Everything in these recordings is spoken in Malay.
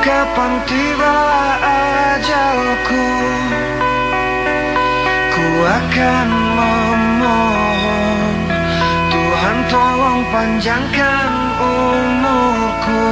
kapan tiba ajalku, ku akan memohon Tuhan tolong panjangkan umurku.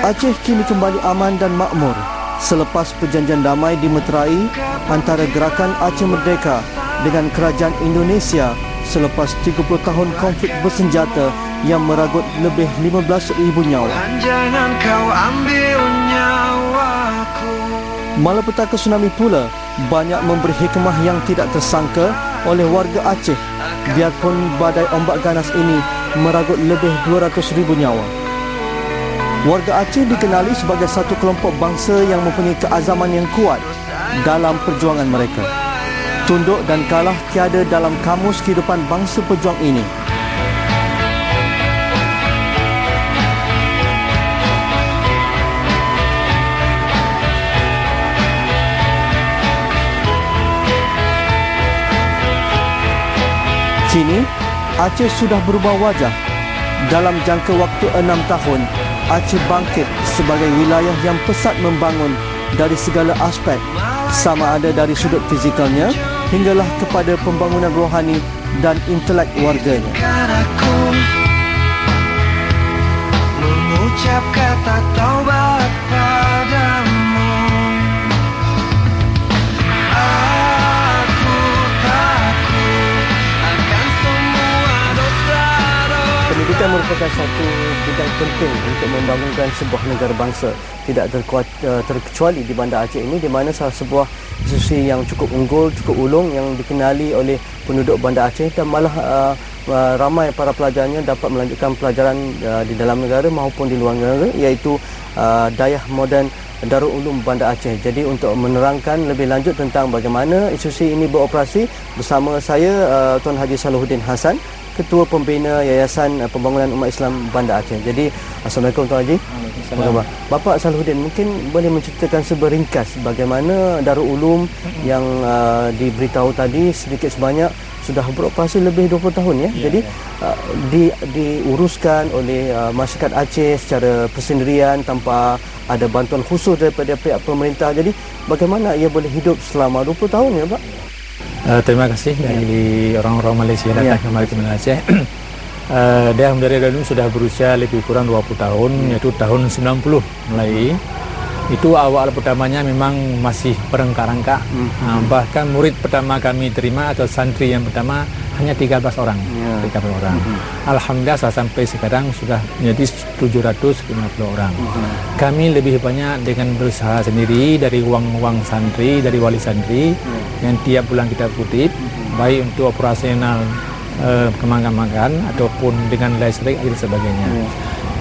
Aceh kini kembali aman dan makmur selepas perjanjian damai dimeterai antara Gerakan Aceh Merdeka dengan Kerajaan Indonesia selepas 30 tahun konflik bersenjata yang meragut lebih 15,000 nyawa. Jangan kau ambil nyawaku. Malapetaka tsunami pula banyak memberi hikmah yang tidak tersangka oleh warga Aceh, biarpun badai ombak ganas ini meragut lebih 200,000 nyawa. Warga Aceh dikenali sebagai satu kelompok bangsa yang mempunyai keazaman yang kuat dalam perjuangan mereka. Tunduk dan kalah tiada dalam kamus kehidupan bangsa pejuang ini. Kini, Aceh sudah berubah wajah. Dalam jangka waktu 6 tahun, Aceh bangkit sebagai wilayah yang pesat membangun dari segala aspek, sama ada dari sudut fizikalnya hinggalah kepada pembangunan rohani dan intelek warganya. Aku mengucap kata taubat padamu. Aku takut akan semua dosa-dosa. Pendidikan merupakan satu bidang penting untuk membangunkan sebuah negara bangsa. Tidak terkecuali di Bandar Aceh ini, di mana salah sebuah institusi yang cukup unggul, cukup ulung yang dikenali oleh penduduk Bandar Aceh, dan malah ramai para pelajarnya dapat melanjutkan pelajaran di dalam negara maupun di luar negara, iaitu Dayah Moden Darul Ulum Bandar Aceh. Jadi untuk menerangkan lebih lanjut tentang bagaimana institusi ini beroperasi, bersama saya Tuan Haji Salahuddin Hassan, Ketua Pembina Yayasan Pembangunan Umat Islam Bandar Aceh. Jadi, Assalamualaikum Tuan Haji. Assalamualaikum. Bapak Salahuddin, mungkin boleh menceritakan seberingkas bagaimana Darul Ulum yang diberitahu tadi sedikit sebanyak sudah beroperasi lebih 20 tahun ya. Jadi diuruskan oleh masyarakat Aceh secara persendirian tanpa ada bantuan khusus daripada pihak pemerintah. Jadi bagaimana ia boleh hidup selama 20 tahun ya, Pak? Terima kasih dari orang-orang Malaysia datang kemari ke Malaysia. Dia dari dulu sudah berusia lebih kurang 20 tahun, yaitu tahun 90 mulai. Itu awal pertamanya memang masih perengkak-rengkak. Bahkan murid pertama kami terima atau santri yang pertama hanya 13 orang. 13 orang. Alhamdulillah sampai sekarang sudah menjadi 750 orang. Kami lebih banyak dengan berusaha sendiri dari uang santri, dari wali santri yang tiap bulan kita kutip, baik untuk operasional kemangkan ataupun dengan listrik dan sebagainya.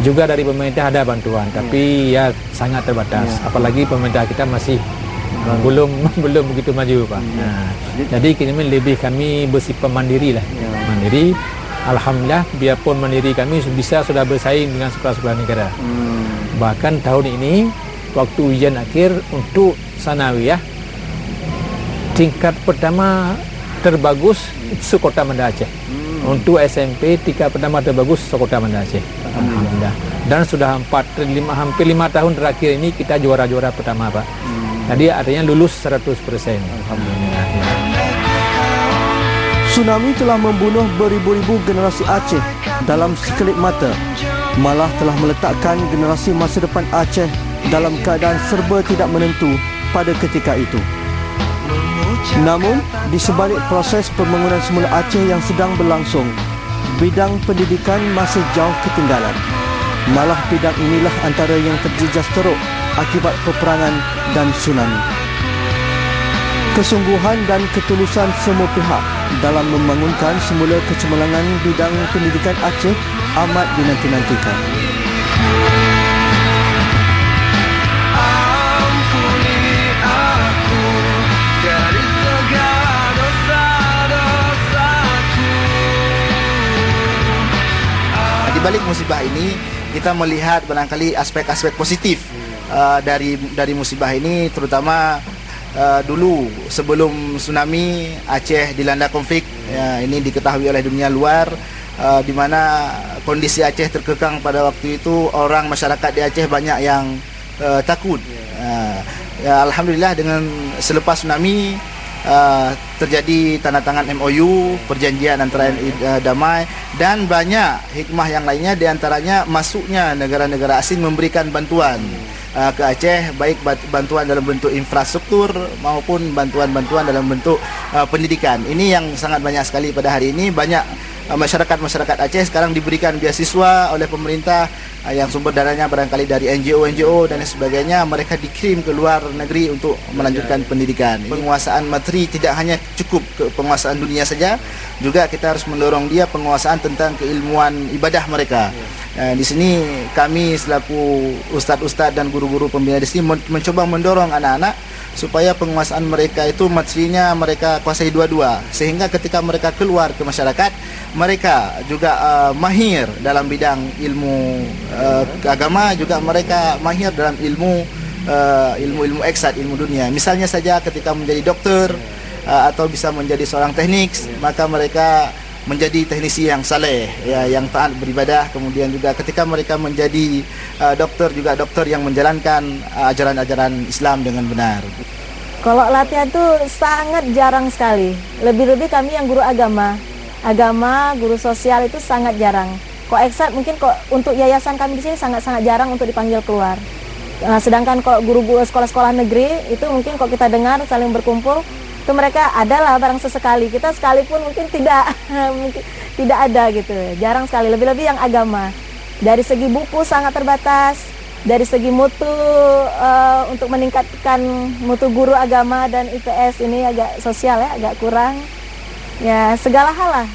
Juga dari pemerintah ada bantuan, tapi ya sangat terbatas. Apalagi pemerintah kita masih belum begitu maju, Pak. Jadi kami bersifat mandiri lah. Mandiri. Alhamdulillah, biarpun mandiri kami sudah bersaing dengan sekolah-sekolah negara. Bahkan tahun ini waktu ujian akhir untuk sanawiyah tingkat pertama terbagus Sekota Bandar Aceh. Untuk SMP tingkat pertama terbagus Sekota Bandar Aceh. Alhamdulillah. Dan sudah hampir 5 tahun terakhir ini kita juara-juara pertama, Pak. Jadi artinya lulus 100%. Alhamdulillah. Tsunami telah membunuh beribu-ribu generasi Aceh dalam sekelip mata. Malah telah meletakkan generasi masa depan Aceh dalam keadaan serba tidak menentu pada ketika itu. Namun, di sebalik proses pembangunan semula Aceh yang sedang berlangsung, bidang pendidikan masih jauh ketinggalan. Malah bidang inilah antara yang terjejas teruk akibat peperangan dan tsunami. Kesungguhan dan ketulusan semua pihak dalam membangunkan semula kecemerlangan bidang pendidikan Aceh amat dinanti-nantikan. Di balik musibah ini kita melihat barangkali aspek-aspek positif dari musibah ini, terutama dulu sebelum tsunami Aceh dilanda konflik, ini diketahui oleh dunia luar di mana kondisi Aceh terkekang pada waktu itu, orang masyarakat di Aceh banyak yang takut. Ya, alhamdulillah dengan selepas tsunami terjadi tanda tangan MOU, perjanjian antara damai, dan banyak hikmah yang lainnya, diantaranya masuknya negara-negara asing memberikan bantuan ke Aceh, baik bantuan dalam bentuk infrastruktur maupun bantuan-bantuan dalam bentuk pendidikan. Ini yang sangat banyak sekali pada hari ini. Banyak masyarakat Aceh sekarang diberikan beasiswa oleh pemerintah yang sumber dananya barangkali dari NGO dan sebagainya. Mereka dikirim ke luar negeri untuk melanjutkan pendidikan. Penguasaan materi tidak hanya cukup ke penguasaan dunia saja, juga kita harus mendorong dia penguasaan tentang keilmuan ibadah mereka. Di sini kami selaku ustadz-ustadz dan guru-guru pembina di sini mencoba mendorong anak-anak supaya penguasaan mereka itu materinya mereka kuasai dua-dua, sehingga ketika mereka keluar ke masyarakat mereka juga mahir dalam bidang ilmu agama, juga mereka mahir dalam ilmu eksat, ilmu dunia. Misalnya saja ketika menjadi dokter atau bisa menjadi seorang teknik, maka mereka menjadi teknisi yang saleh, ya, yang taat beribadah. Kemudian juga ketika mereka menjadi dokter, juga dokter yang menjalankan ajaran-ajaran Islam dengan benar. Kalau latihan tuh sangat jarang sekali. Lebih-lebih kami yang guru agama, guru sosial itu sangat jarang. Kok eksat mungkin kok untuk yayasan kami di sini sangat-sangat jarang untuk dipanggil keluar. Sedangkan kalau guru-guru sekolah-sekolah negeri itu mungkin kok kita dengar saling berkumpul, itu mereka adalah barang sesekali. Kita sekalipun mungkin tidak mungkin tidak ada gitu. Jarang sekali. Lebih-lebih yang agama. Dari segi buku sangat terbatas. Dari segi mutu untuk meningkatkan mutu guru agama dan IPS ini agak sosial ya, agak kurang. Ya segala hal lah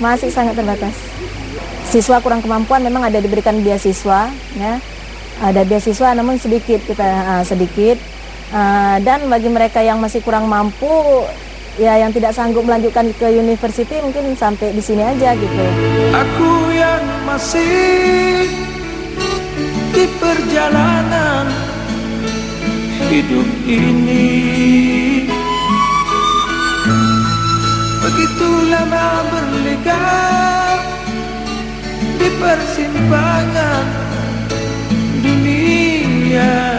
masih sangat terbatas. Siswa kurang kemampuan memang ada diberikan beasiswa, ya. Ada beasiswa namun sedikit sedikit. Dan bagi mereka yang masih kurang mampu, ya yang tidak sanggup melanjutkan ke university mungkin sampai di sini aja gitu. Aku yang masih di perjalanan hidup ini, begitu lama berliga di persimpangan dunia.